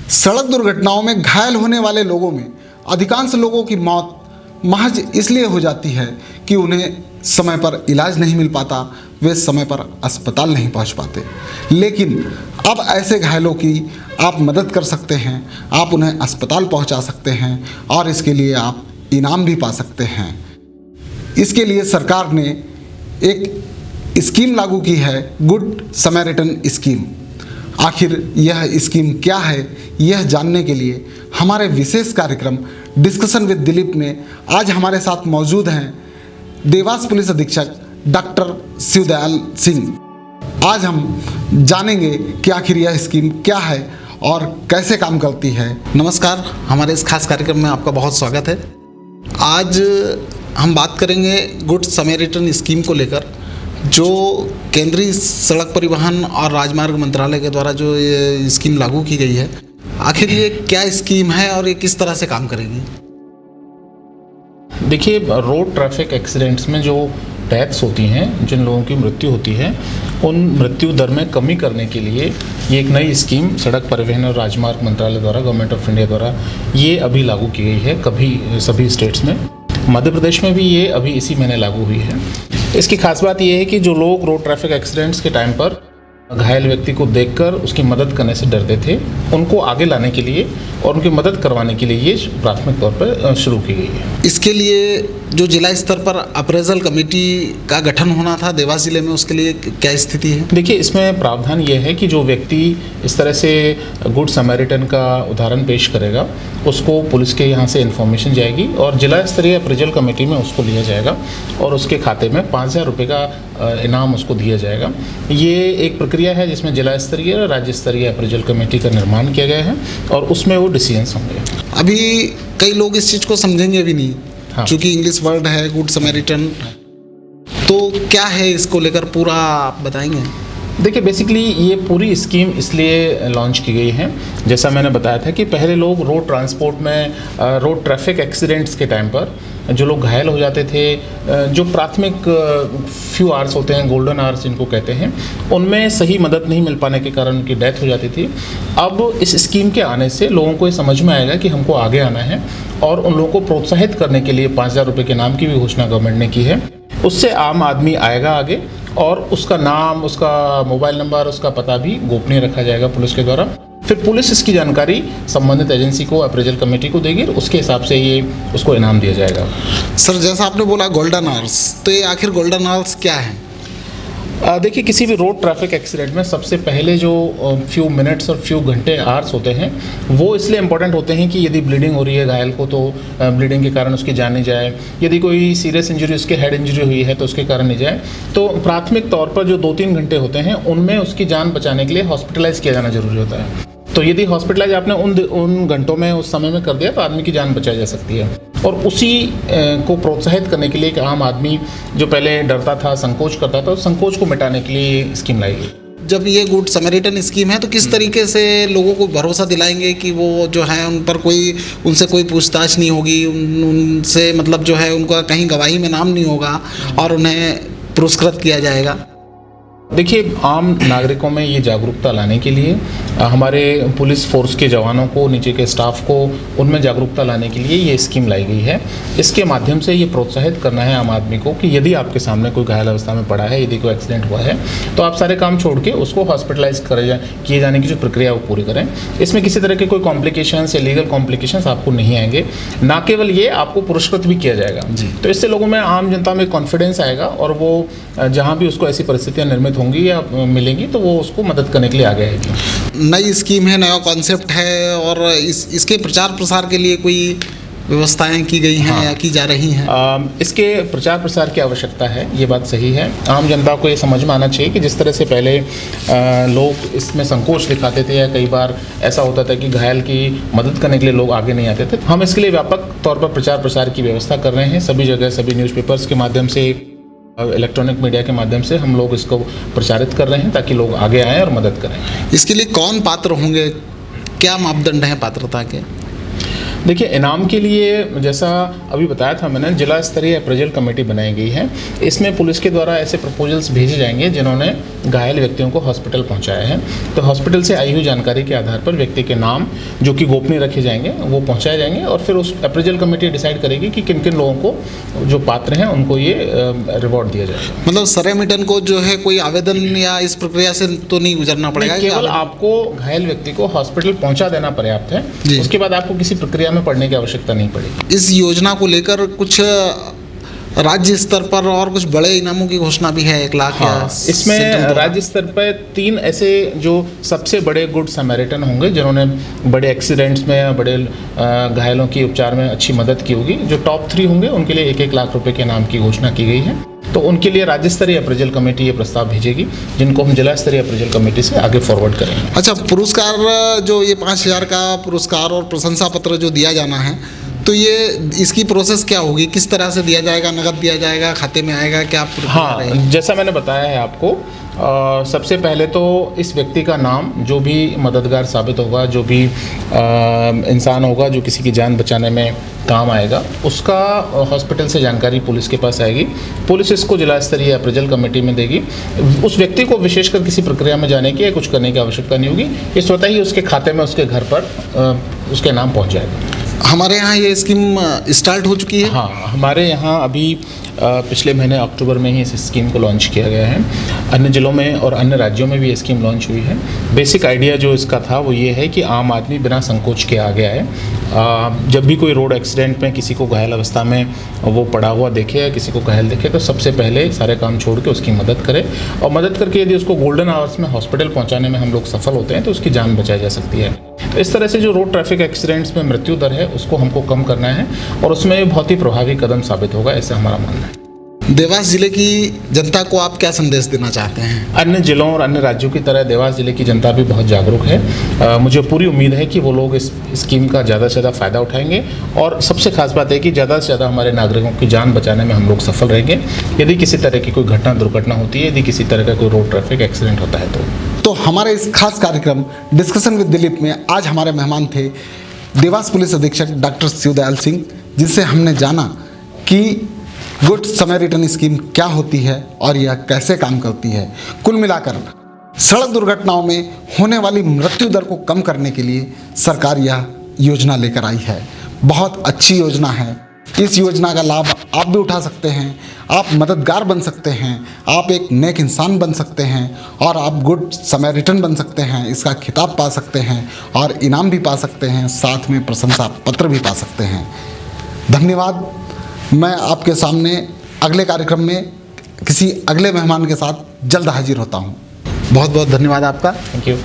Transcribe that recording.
सड़क दुर्घटनाओं में घायल होने वाले लोगों में अधिकांश लोगों की मौत महज इसलिए हो जाती है कि उन्हें समय पर इलाज नहीं मिल पाता, वे समय पर अस्पताल नहीं पहुंच पाते। लेकिन अब ऐसे घायलों की आप मदद कर सकते हैं, आप उन्हें अस्पताल पहुंचा सकते हैं और इसके लिए आप इनाम भी पा सकते हैं। इसके लिए सरकार ने एक स्कीम लागू की है, गुड समैरिटन स्कीम। आखिर यह स्कीम क्या है, यह जानने के लिए हमारे विशेष कार्यक्रम डिस्कशन विद दिलीप में आज हमारे साथ मौजूद हैं देवास पुलिस अधीक्षक डॉक्टर शिवदयाल सिंह। आज हम जानेंगे कि आखिर यह स्कीम क्या है और कैसे काम करती है। नमस्कार, हमारे इस खास कार्यक्रम में आपका बहुत स्वागत है। आज हम बात करेंगे गुड समैरिटन स्कीम को लेकर, जो केंद्रीय सड़क परिवहन और राजमार्ग मंत्रालय के द्वारा जो ये स्कीम लागू की गई है। आखिर ये क्या स्कीम है और ये किस तरह से काम करेगी? देखिए, रोड ट्रैफिक एक्सीडेंट्स में जो डेथ्स होती हैं, जिन लोगों की मृत्यु होती है, उन मृत्यु दर में कमी करने के लिए ये एक नई स्कीम सड़क परिवहन और राजमार्ग मंत्रालय द्वारा, गवर्नमेंट ऑफ इंडिया द्वारा ये अभी लागू की गई है सभी स्टेट्स में। मध्य प्रदेश में भी ये अभी इसी महीने लागू हुई है। इसकी खास बात यह है कि जो लोग रोड ट्रैफिक एक्सीडेंट्स के टाइम पर घायल व्यक्ति को देखकर उसकी मदद करने से डरते थे, उनको आगे लाने के लिए और उनकी मदद करवाने के लिए ये प्राथमिक तौर पर शुरू की गई है। इसके लिए जो जिला स्तर पर अप्रेजल कमेटी का गठन होना था देवास जिले में, उसके लिए क्या स्थिति है? देखिए, इसमें प्रावधान ये है कि जो व्यक्ति इस तरह से गुड समैरिटन का उदाहरण पेश करेगा, उसको पुलिस के यहाँ से इन्फॉर्मेशन जाएगी और जिला स्तरीय अप्रेजल कमेटी में उसको लिया जाएगा और उसके खाते में 5,000 रुपये का इनाम उसको दिया जाएगा। ये एक प्रक्रिया है जिसमें जिला स्तरीय और राज्य स्तरीय अप्रेजल कमेटी का निर्माण किया गया है और उसमें वो डिसीजंस होंगे। अभी कई लोग इस चीज़ को समझेंगे भी नहीं, क्योंकि इंग्लिश वर्ड है गुड समैरिटन। तो क्या है इसको लेकर पूरा आप बताएंगे? देखिए, बेसिकली ये पूरी स्कीम इसलिए लॉन्च की गई है, जैसा मैंने बताया था कि पहले लोग रोड ट्रांसपोर्ट में रोड ट्रैफिक एक्सीडेंट्स के टाइम पर जो लोग घायल हो जाते थे, जो प्राथमिक फ्यू आवर्स होते हैं, गोल्डन आवर्स जिनको कहते हैं, उनमें सही मदद नहीं मिल पाने के कारण उनकी डेथ हो जाती थी। अब इस स्कीम के आने से लोगों को ये समझ में आएगा कि हमको आगे आना है और उन लोगों को प्रोत्साहित करने के लिए 5,000 रुपये के नाम की भी घोषणा गवर्नमेंट ने की है। उससे आम आदमी आएगा आगे और उसका नाम, उसका मोबाइल नंबर, उसका पता भी गोपनीय रखा जाएगा पुलिस के द्वारा। फिर पुलिस इसकी जानकारी संबंधित एजेंसी को, अप्रेजल कमेटी को देगी और उसके हिसाब से ये उसको इनाम दिया जाएगा। सर, जैसा आपने बोला गोल्डन आवर्स, तो ये आखिर गोल्डन आवर्स क्या है? देखिए, किसी भी रोड ट्रैफिक एक्सीडेंट में सबसे पहले जो फ्यू मिनट्स और फ्यू घंटे आवर्स होते हैं, वो इसलिए इम्पोर्टेंट होते हैं कि यदि ब्लीडिंग हो रही है घायल को तो ब्लीडिंग के कारण उसकी जान नहीं जाए, यदि कोई सीरियस इंजरी, उसके हेड इंजरी हुई है तो उसके कारण नहीं जाए। तो प्राथमिक तौर पर जो 2-3 घंटे होते हैं, उनमें उसकी जान बचाने के लिए हॉस्पिटलाइज किया जाना जरूरी होता है। तो यदि हॉस्पिटलाइज आपने उन घंटों में, उस समय में कर दिया तो आदमी की जान बचाई जा सकती है। और उसी को प्रोत्साहित करने के लिए एक आम आदमी जो पहले डरता था, संकोच करता था, उस संकोच को मिटाने के लिए ये स्कीम लाई गई। जब ये गुड समैरिटन स्कीम है तो किस तरीके से लोगों को भरोसा दिलाएंगे कि वो जो है उन पर उनसे कोई पूछताछ नहीं होगी, उनसे मतलब जो है उनका कहीं गवाही में नाम नहीं होगा और उन्हें पुरस्कृत किया जाएगा? देखिए, आम नागरिकों में ये जागरूकता लाने के लिए हमारे पुलिस फोर्स के जवानों को, नीचे के स्टाफ को, उनमें जागरूकता लाने के लिए ये स्कीम लाई गई है। इसके माध्यम से ये प्रोत्साहित करना है आम आदमी को कि यदि आपके सामने कोई घायल अवस्था में पड़ा है, यदि कोई एक्सीडेंट हुआ है, तो आप सारे काम छोड़ के उसको हॉस्पिटलाइज किए जाने की जो प्रक्रिया वो पूरी करें। इसमें किसी तरह के कोई कॉम्प्लिकेशंस या लीगल कॉम्प्लिकेशंस आपको नहीं आएंगे। ना केवल ये, आपको पुरस्कृत भी किया जाएगा। तो इससे लोगों में, आम जनता में कॉन्फिडेंस आएगा और वो जहाँ भी उसको ऐसी परिस्थितियाँ निर्मित होंगी या मिलेंगी तो वो उसको मदद करने के लिए आगे आएगी। नई स्कीम है, नया कॉन्सेप्ट है और इसके प्रचार प्रसार के लिए कोई व्यवस्थाएं की गई हैं या की जा रही हैं? इसके प्रचार प्रसार की आवश्यकता है, ये बात सही है। आम जनता को ये समझ में आना चाहिए कि जिस तरह से पहले लोग इसमें संकोच दिखाते थे या कई बार ऐसा होता था कि घायल की मदद करने के लिए लोग आगे नहीं आते थे, हम इसके लिए व्यापक तौर पर प्रचार प्रसार की व्यवस्था कर रहे हैं। सभी जगह, सभी न्यूज़पेपर्स के माध्यम से, इलेक्ट्रॉनिक मीडिया के माध्यम से हम लोग इसको प्रचारित कर रहे हैं ताकि लोग आगे आएँ और मदद करें। इसके लिए कौन पात्र होंगे, क्या मापदंड हैं पात्रता के? देखिए, इनाम के लिए जैसा अभी बताया था मैंने, जिला स्तरीय अप्रेजल कमेटी बनाई गई है। इसमें पुलिस के द्वारा ऐसे प्रपोजल्स भेजे जाएंगे जिन्होंने घायल व्यक्तियों को हॉस्पिटल पहुंचाया है। तो हॉस्पिटल से आई हुई जानकारी के आधार पर व्यक्ति के नाम, जो कि गोपनीय रखे जाएंगे, वो पहुंचाए जाएंगे और फिर उस अप्रेजल कमेटी डिसाइड करेगी कि किन किन लोगों को, जो पात्र हैं, उनको ये रिवॉर्ड दिया जाएगा। मतलब सरेमिटन को जो है कोई आवेदन या इस प्रक्रिया से तो नहीं गुजरना पड़ेगा? केवल आपको घायल व्यक्ति को हॉस्पिटल पहुंचा देना पर्याप्त है। उसके बाद आपको किसी प्रक्रिया में पढ़ने की आवश्यकता नहीं पड़ेगी। इस योजना को लेकर कुछ राज्य स्तर पर और कुछ बड़े इनामों की घोषणा भी है, 1 लाख। हाँ, इसमें राज्य स्तर पर 3 ऐसे जो सबसे बड़े गुड समैरिटन होंगे, जिन्होंने बड़े एक्सीडेंट्स में या बड़े घायलों की उपचार में अच्छी मदद की होगी, जो टॉप 3 होंगे, उनके लिए 1-1 लाख रुपए के इनाम की घोषणा की गई है। तो उनके लिए राज्य स्तरीय अप्रेजल कमेटी ये प्रस्ताव भेजेगी, जिनको हम जिला स्तरीय अप्रेजल कमेटी से आगे फॉरवर्ड करेंगे। अच्छा, पुरस्कार जो ये 5,000 का पुरस्कार और प्रशंसा पत्र जो दिया जाना है, तो ये इसकी प्रोसेस क्या होगी? किस तरह से दिया जाएगा? नगद दिया जाएगा, खाते में आएगा, क्या? हाँ, जैसा मैंने बताया है आपको, सबसे पहले तो इस व्यक्ति का नाम, जो भी मददगार साबित होगा, जो भी इंसान होगा जो किसी की जान बचाने में काम आएगा, उसका हॉस्पिटल से जानकारी पुलिस के पास आएगी। पुलिस इसको जिला स्तरीय अप्रेजल कमेटी में देगी। उस व्यक्ति को विशेषकर किसी प्रक्रिया में जाने की या कुछ करने की आवश्यकता नहीं होगी। ये स्वतः ही उसके खाते में, उसके घर पर उसके नाम पहुंच जाएगा। हमारे यहाँ ये स्कीम स्टार्ट हो चुकी है? हाँ, हमारे यहाँ अभी पिछले महीने अक्टूबर में ही इस स्कीम को लॉन्च किया गया है। अन्य जिलों में और अन्य राज्यों में भी ये स्कीम लॉन्च हुई है। बेसिक आइडिया जो इसका था वो ये है कि आम आदमी बिना संकोच के आ गया है। जब भी कोई रोड एक्सीडेंट में किसी को घायल अवस्था में वो पड़ा हुआ देखे या किसी को घायल देखे, तो सबसे पहले सारे काम छोड़ के उसकी मदद करे, और मदद करके यदि उसको गोल्डन आवर्स में हॉस्पिटल पहुँचाने में हम लोग सफल होते हैं तो उसकी जान बचाई जा सकती है। तो इस तरह से जो रोड ट्रैफिक एक्सीडेंट्स में मृत्यु दर है, उसको हमको कम करना है और उसमें बहुत ही प्रभावी कदम साबित होगा, ऐसा हमारा मानना है। देवास जिले की जनता को आप क्या संदेश देना चाहते हैं? अन्य जिलों और अन्य राज्यों की तरह देवास जिले की जनता भी बहुत जागरूक है। मुझे पूरी उम्मीद है कि वो लोग इस स्कीम का ज़्यादा से ज़्यादा फ़ायदा उठाएंगे, और सबसे खास बात है कि ज़्यादा से ज़्यादा हमारे नागरिकों की जान बचाने में हम लोग सफल रहेंगे। यदि किसी तरह की कोई घटना दुर्घटना होती है, यदि किसी तरह का कोई रोड ट्रैफिक एक्सीडेंट होता है तो हमारे इस खास कार्यक्रम डिस्कशन विद दिलीप में आज हमारे मेहमान थे देवास पुलिस अधीक्षक डॉक्टर शिवदयाल सिंह, जिनसे हमने जाना कि गुड समैरिटन स्कीम क्या होती है और यह कैसे काम करती है। कुल मिलाकर सड़क दुर्घटनाओं में होने वाली मृत्यु दर को कम करने के लिए सरकार यह योजना लेकर आई है। बहुत अच्छी योजना है। इस योजना का लाभ आप भी उठा सकते हैं। आप मददगार बन सकते हैं, आप एक नेक इंसान बन सकते हैं और आप गुड समैरिटन बन सकते हैं। इसका खिताब पा सकते हैं और इनाम भी पा सकते हैं, साथ में प्रशंसा पत्र भी पा सकते हैं। धन्यवाद। मैं आपके सामने अगले कार्यक्रम में किसी अगले मेहमान के साथ जल्द हाजिर होता हूँ। बहुत बहुत धन्यवाद आपका। Thank you.